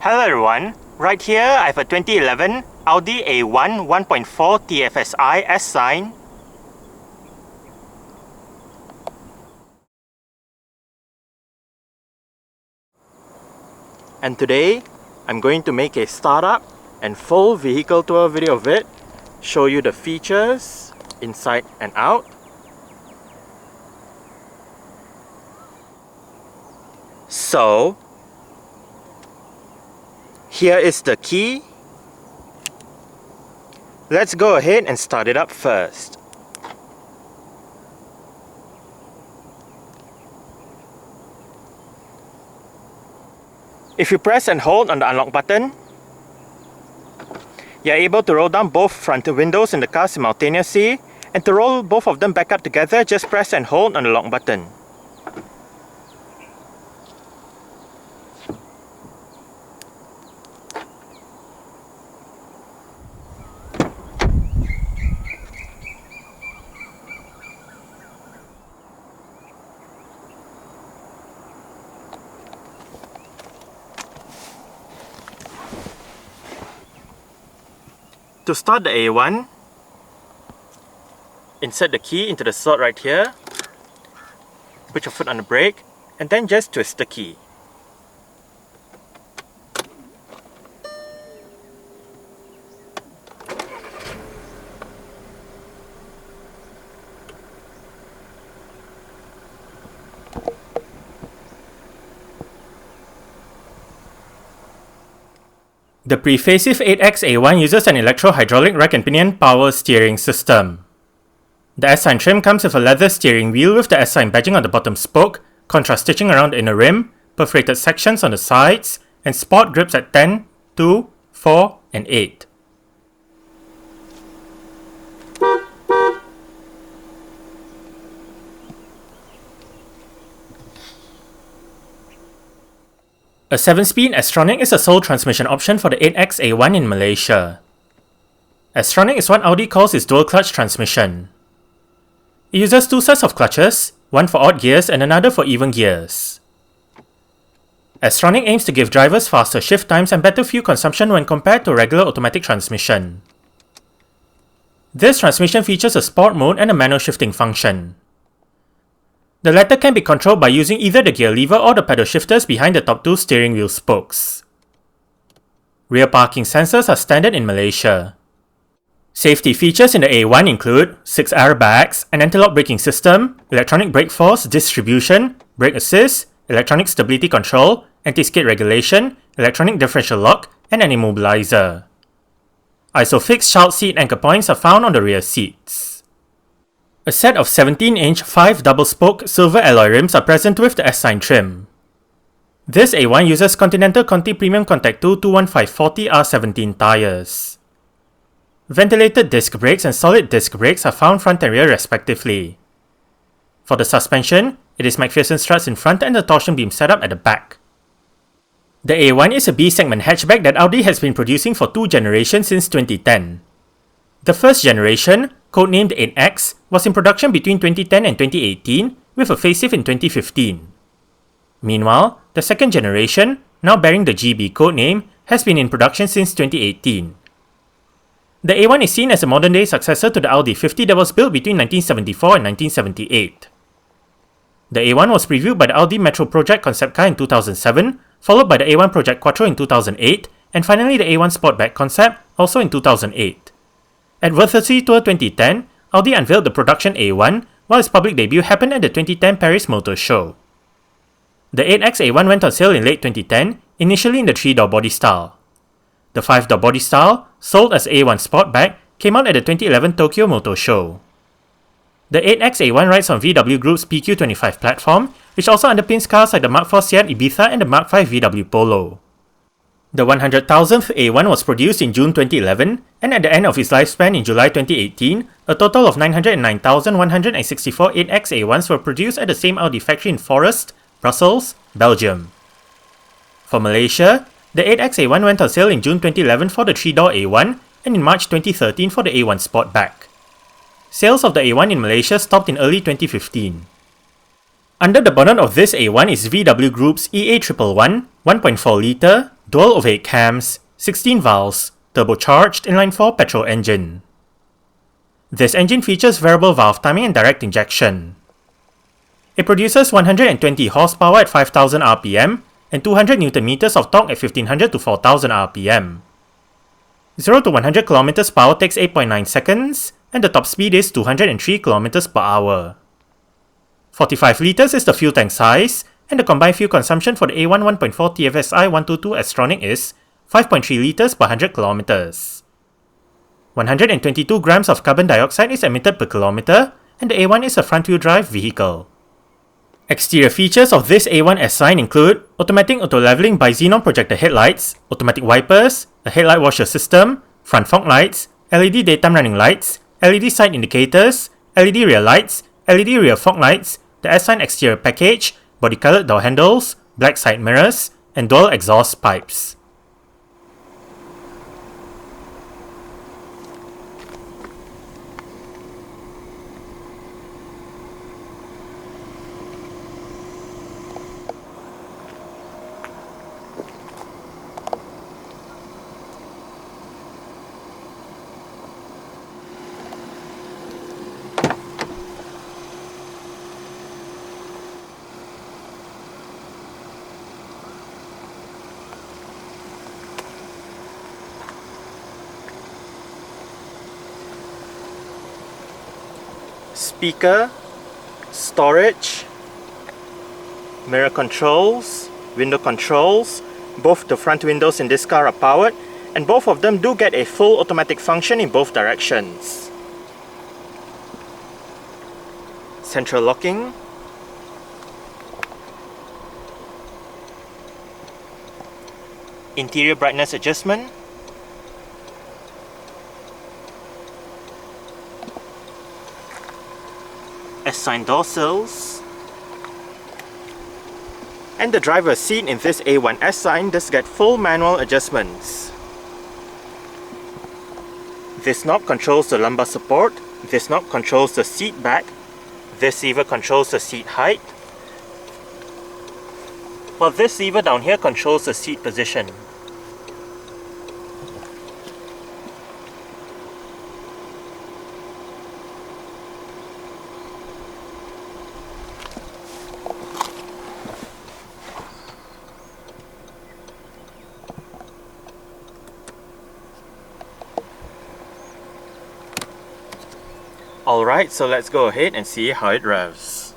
Hello everyone, right here I have a 2011 Audi A1 1.4 TFSI S sign. And today I'm going to make a startup and full vehicle tour video of it, show you the features inside and out. So here is the key. Let's go ahead and start it up first. If you press and hold on the unlock button, you're able to roll down both front windows in the car simultaneously, and to roll both of them back up together, just press and hold on the lock button. To start the A1, insert the key into the slot right here, put your foot on the brake, and then just twist the key. The pre-facelift 8X A1 uses an electro-hydraulic rack and pinion power steering system. The S-Sign trim comes with a leather steering wheel with the S-Sign badging on the bottom spoke, contrast stitching around the inner rim, perforated sections on the sides, and sport grips at 10, 2, 4, and 8. A 7-speed S-tronic is a sole transmission option for the 8X A1 in Malaysia. S-tronic is what Audi calls its dual-clutch transmission. It uses two sets of clutches, one for odd gears and another for even gears. S-tronic aims to give drivers faster shift times and better fuel consumption when compared to regular automatic transmission. This transmission features a sport mode and a manual shifting function. The latter can be controlled by using either the gear lever or the pedal shifters behind the top two steering wheel spokes. Rear parking sensors are standard in Malaysia. Safety features in the A1 include 6 airbags, an anti-lock braking system, electronic brake force distribution, brake assist, electronic stability control, anti-skid regulation, electronic differential lock, and an immobilizer. ISOFIX child seat anchor points are found on the rear seats. A set of 17-inch 5 double-spoke silver alloy rims are present with the S-Sign trim. This A1 uses Continental Conti Premium Contact 2 215/40 R17 tyres. Ventilated disc brakes and solid disc brakes are found front and rear respectively. For the suspension, it is McPherson struts in front and the torsion beam setup at the back. The A1 is a B-segment hatchback that Audi has been producing for 2 generations since 2010. The first generation, codenamed 8X, was in production between 2010 and 2018, with a facelift in 2015. Meanwhile, the second generation, now bearing the GB codename, has been in production since 2018. The A1 is seen as a modern-day successor to the Audi 50 that was built between 1974 and 1978. The A1 was previewed by the Audi Metro Project concept car in 2007, followed by the A1 Project Quattro in 2008, and finally the A1 Sportback concept, also in 2008. At Upholstery Tour 2010, Audi unveiled the production A1, while its public debut happened at the 2010 Paris Motor Show. The 8X A1 went on sale in late 2010, initially in the 3-door body style. The 5-door body style, sold as A1 Sportback, came out at the 2011 Tokyo Motor Show. The 8X A1 rides on VW Group's PQ25 platform, which also underpins cars like the Mark IV Seat Ibiza and the Mark V VW Polo. The 100,000th A1 was produced in June 2011, and at the end of its lifespan in July 2018, a total of 909,164 8X A1s were produced at the same Audi factory in Forest, Brussels, Belgium. For Malaysia, the 8X A1 went on sale in June 2011 for the 3-door A1 and in March 2013 for the A1 Sportback. Sales of the A1 in Malaysia stopped in early 2015. Under the bonnet of this A1 is VW Group's EA111 1.4 litre, dual of 8 cams, 16 valves, turbocharged inline-4 petrol engine. This engine features variable valve timing and direct injection. It produces 120 horsepower at 5000 rpm and 200 Nm of torque at 1500 to 4000 rpm. 0 to 100 km per hour takes 8.9 seconds, and the top speed is 203 km per hour. 45 litres is the fuel tank size, and the combined fuel consumption for the A1 1.4 TFSI 122S tronic is 5.3 litres per 100 km. 122 grams of carbon dioxide is emitted per kilometer, and the A1 is a front-wheel drive vehicle. Exterior features of this A1 S line include automatic auto-leveling by xenon projector headlights, automatic wipers, a headlight washer system, front fog lights, LED daytime running lights, LED side indicators, LED rear lights, LED rear fog lights, the S line exterior package, body-colored door handles, black side mirrors, and dual exhaust pipes. Speaker, storage, mirror controls, window controls. Both the front windows in this car are powered, and both of them do get a full automatic function in both directions. Central locking, interior brightness adjustment, S-sign door sills, and the driver's seat in this A1 S-sign does get full manual adjustments. This knob controls the lumbar support, this knob controls the seat back, this lever controls the seat height, while this lever down here controls the seat position. Alright, so let's go ahead and see how it revs.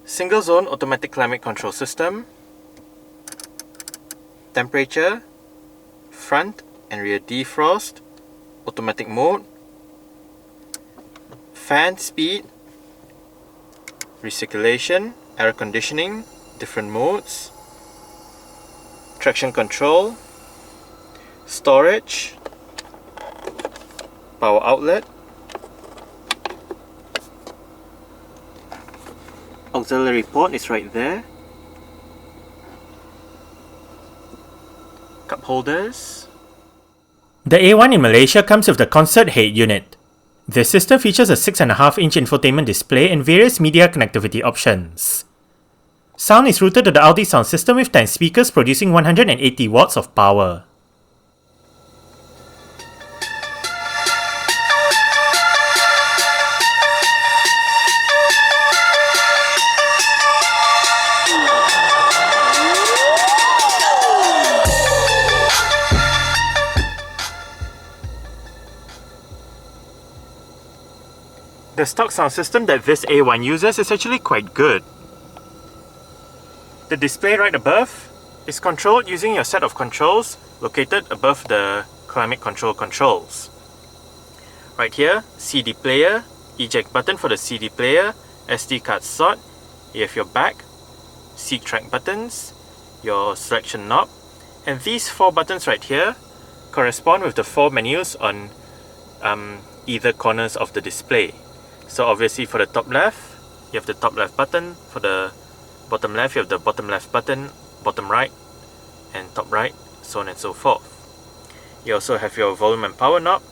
Single zone automatic climate control system, temperature, front, and rear defrost, automatic mode, fan speed, recirculation, air conditioning, different modes, traction control, storage, power outlet, auxiliary port is right there, cup holders. The A1 in Malaysia comes with the concert head unit. This system features a 6.5-inch infotainment display and various media connectivity options. Sound is routed to the Audi sound system with 10 speakers producing 180 watts of power. The stock sound system that this A1 uses is actually quite good. The display right above is controlled using your set of controls located above the climate control controls. Right here, CD player, eject button for the CD player, SD card slot, you have your back, seat track buttons, your selection knob, and these 4 buttons right here correspond with the 4 menus on either corners of the display. So obviously for the top left, you have the top left button. For the bottom left, you have the bottom left button, bottom right, and top right, so on and so forth. You also have your volume and power knob,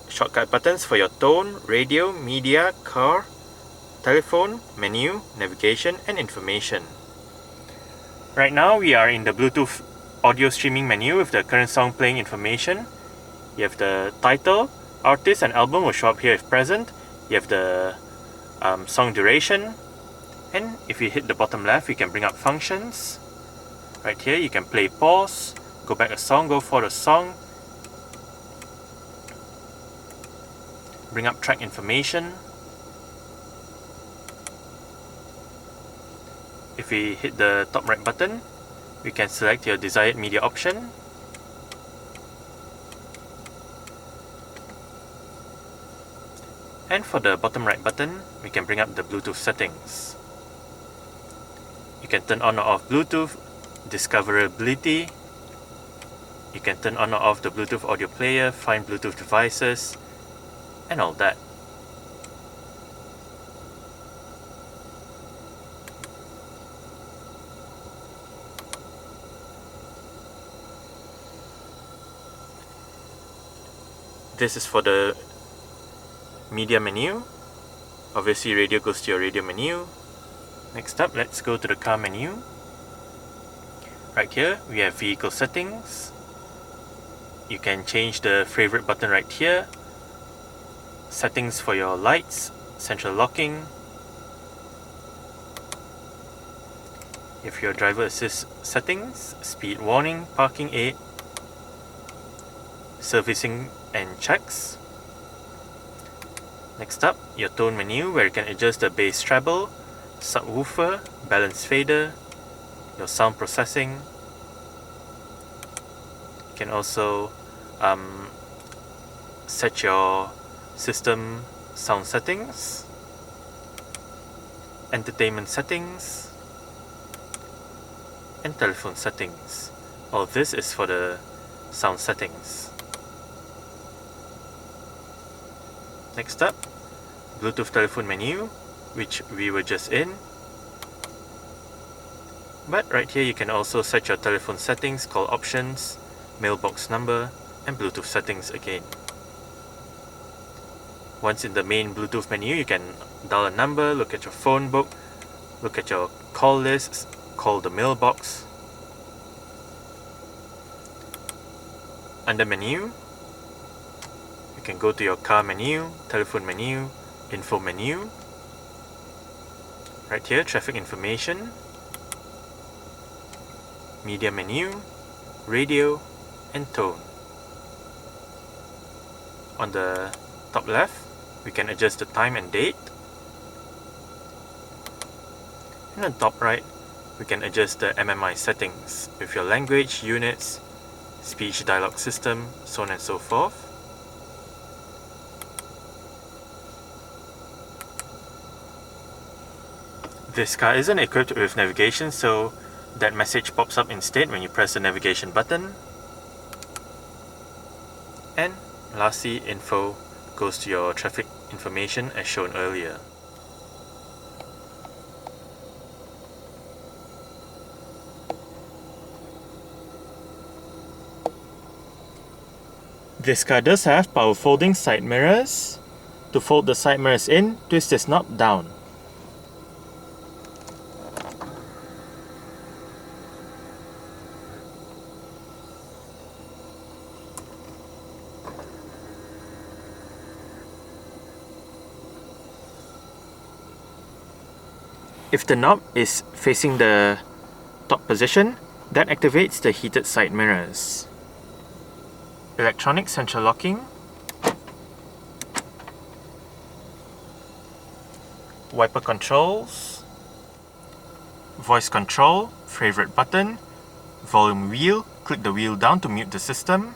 shortcut buttons for your tone, radio, media, car, telephone, menu, navigation, and information. Right now we are in the Bluetooth audio streaming menu with the current song playing information. You have the title, artist, and album will show up here if present. You have the song duration, and if you hit the bottom left, you can bring up functions. Right here, you can play pause, go back a song, go for the song, bring up track information. If we hit the top right button, we can select your desired media option. And for the bottom right button, we can bring up the Bluetooth settings. You can turn on or off Bluetooth, discoverability. You can turn on or off the Bluetooth audio player, find Bluetooth devices, and all that. This is for the media menu. Obviously radio goes to your radio menu. Next up, let's go to the car menu. Right here we have vehicle settings. You can change the favorite button right here. Settings for your lights, central locking. If your driver assist settings, speed warning, parking aid, servicing and checks. Next up, your tone menu where you can adjust the bass treble, subwoofer, balance fader, your sound processing. You can also set your system sound settings, entertainment settings, and telephone settings. All this is for the sound settings. Next up, Bluetooth telephone menu, which we were just in. But right here you can also set your telephone settings, call options, mailbox number, and Bluetooth settings again. Once in the main Bluetooth menu, you can dial a number, look at your phone book, look at your call lists, call the mailbox. Under menu, you can go to your car menu, telephone menu, info menu. Right here, traffic information, media menu, radio, and tone. On the top left, we can adjust the time and date. And on top right, we can adjust the MMI settings with your language, units, speech dialogue system, so on and so forth. This car isn't equipped with navigation, so that message pops up instead when you press the navigation button. And lastly, info goes to your traffic information as shown earlier. This car does have power folding side mirrors. To fold the side mirrors in, twist this knob down. If the knob is facing the top position, that activates the heated side mirrors. Electronic central locking, wiper controls, voice control, favorite button, volume wheel, click the wheel down to mute the system.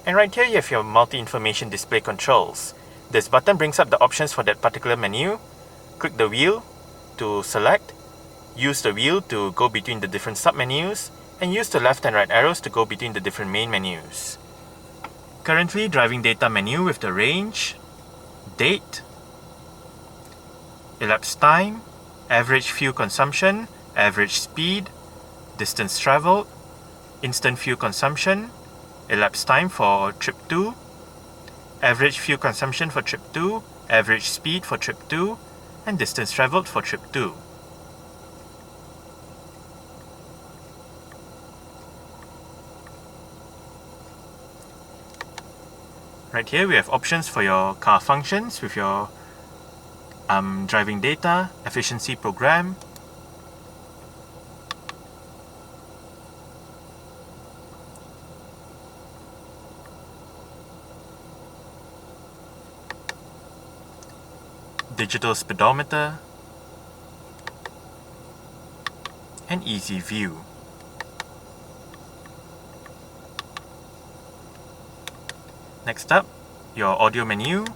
And right here you have your multi-information display controls. This button brings up the options for that particular menu. Click the wheel to select, use the wheel to go between the different sub-menus, and use the left and right arrows to go between the different main menus. Currently driving data menu with the range, date, elapsed time, average fuel consumption, average speed, distance traveled, instant fuel consumption, elapsed time for trip 2, average fuel consumption for trip 2, average speed for trip 2, and distance traveled for trip 2. Right here we have options for your car functions with your driving data, efficiency program, digital speedometer, and easy view. Next up, your audio menu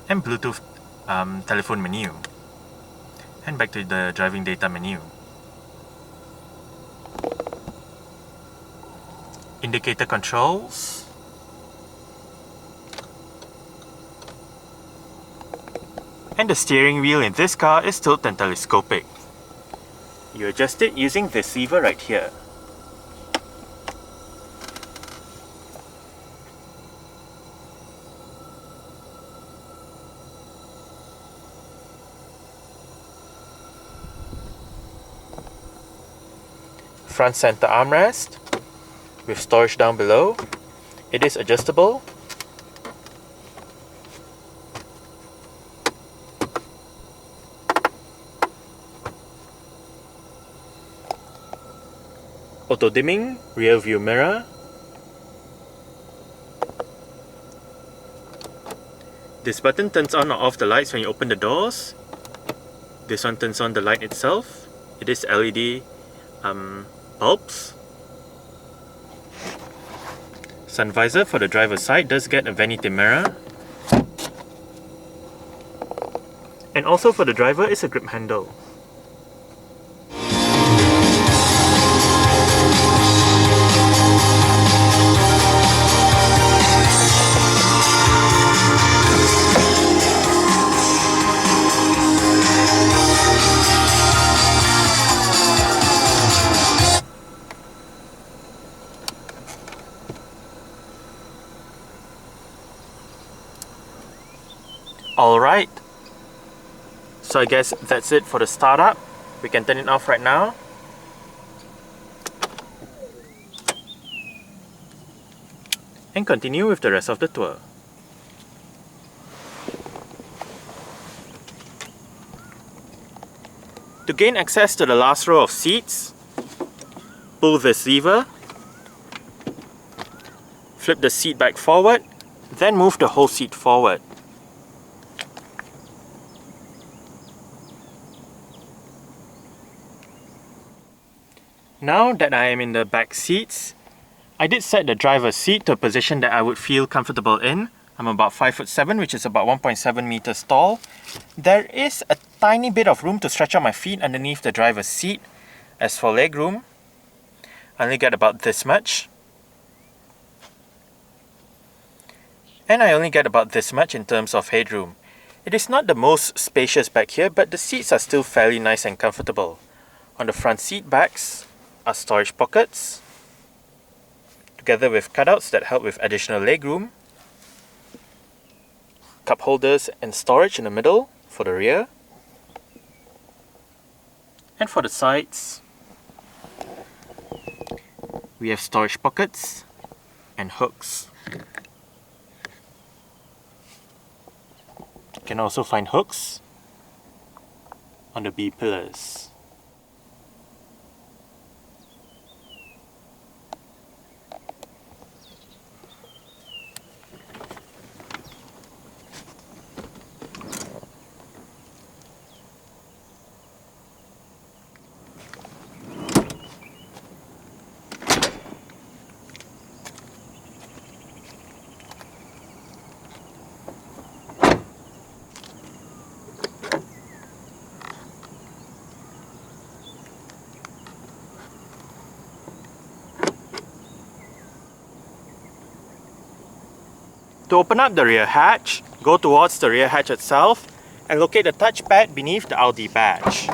and Bluetooth telephone menu. And back to the driving data menu. Indicator controls, and the steering wheel in this car is tilt and telescopic. You adjust it using this lever right here. Front center armrest with storage down below. It is adjustable. Auto dimming rear view mirror. This button turns on or off the lights when you open the doors. This one turns on the light itself. It is LED bulbs. Sun visor for the driver's side does get a vanity mirror. And also for the driver is a grip handle. Alright, so I guess that's it for the startup. We can turn it off right now. And continue with the rest of the tour. To gain access to the last row of seats, pull this lever, flip the seat back forward, then move the whole seat forward. Now that I am in the back seats, I did set the driver's seat to a position that I would feel comfortable in. I'm about 5'7", which is about 1.7 meters tall. There is a tiny bit of room to stretch out my feet underneath the driver's seat. As for leg room, I only get about this much. And I only get about this much in terms of headroom. It is not the most spacious back here, but the seats are still fairly nice and comfortable. On the front seat backs are storage pockets, together with cutouts that help with additional legroom. Cup holders and storage in the middle for the rear. And for the sides, we have storage pockets and hooks. You can also find hooks on the B pillars. To open up the rear hatch, go towards the rear hatch itself and locate the touchpad beneath the Audi badge.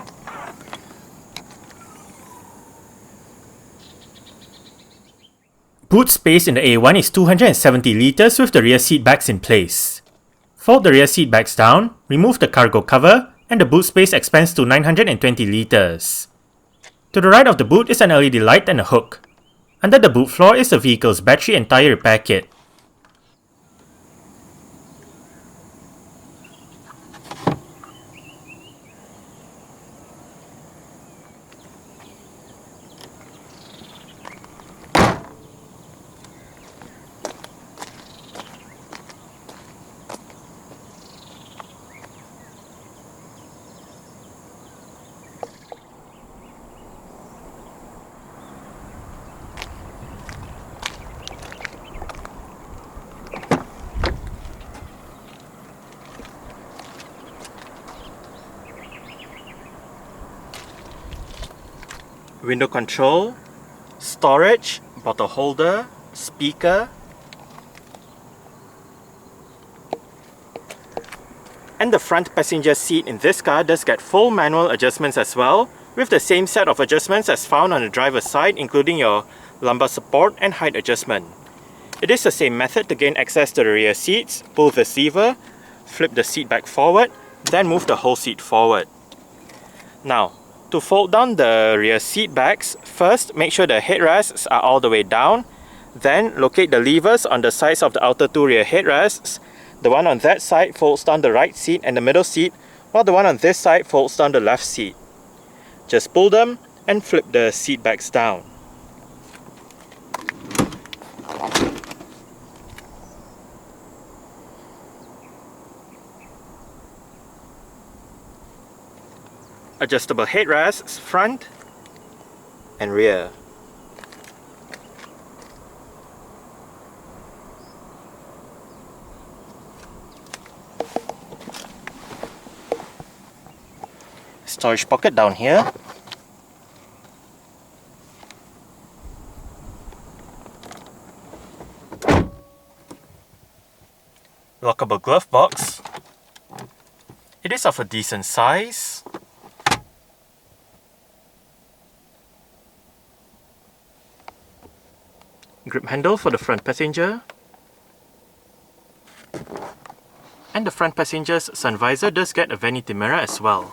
Boot space in the A1 is 270 litres with the rear seat backs in place. Fold the rear seat backs down, remove the cargo cover, and the boot space expands to 920 litres. To the right of the boot is an LED light and a hook. Under the boot floor is the vehicle's battery and tyre repair kit. Window control, storage, bottle holder, speaker, and the front passenger seat in this car does get full manual adjustments as well, with the same set of adjustments as found on the driver's side, including your lumbar support and height adjustment. It is the same method to gain access to the rear seats. Pull this lever, flip the seat back forward, then move the whole seat forward. Now, to fold down the rear seat backs, first make sure the headrests are all the way down, then locate the levers on the sides of the outer two rear headrests. The one on that side folds down the right seat and the middle seat, while the one on this side folds down the left seat. Just pull them and flip the seat backs down. Adjustable headrests, front and rear. Storage pocket down here. Lockable glove box. It is of a decent size. Grip handle for the front passenger. And the front passenger's sun visor does get a vanity mirror as well.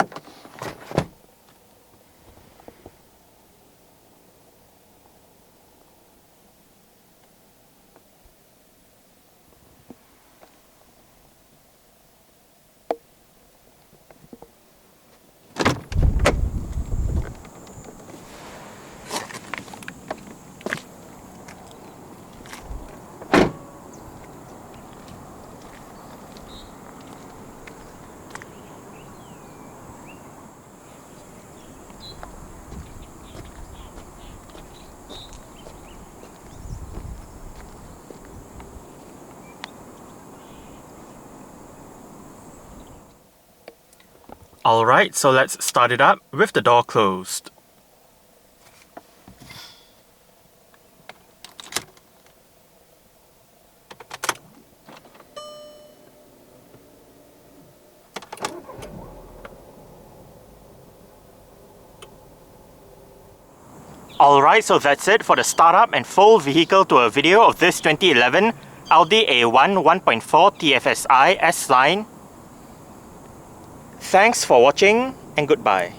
Alright, so let's start it up with the door closed. Alright, so that's it for the startup and full vehicle tour video of this 2011 Audi A1 1.4 TFSI S-Line. Thanks for watching and goodbye.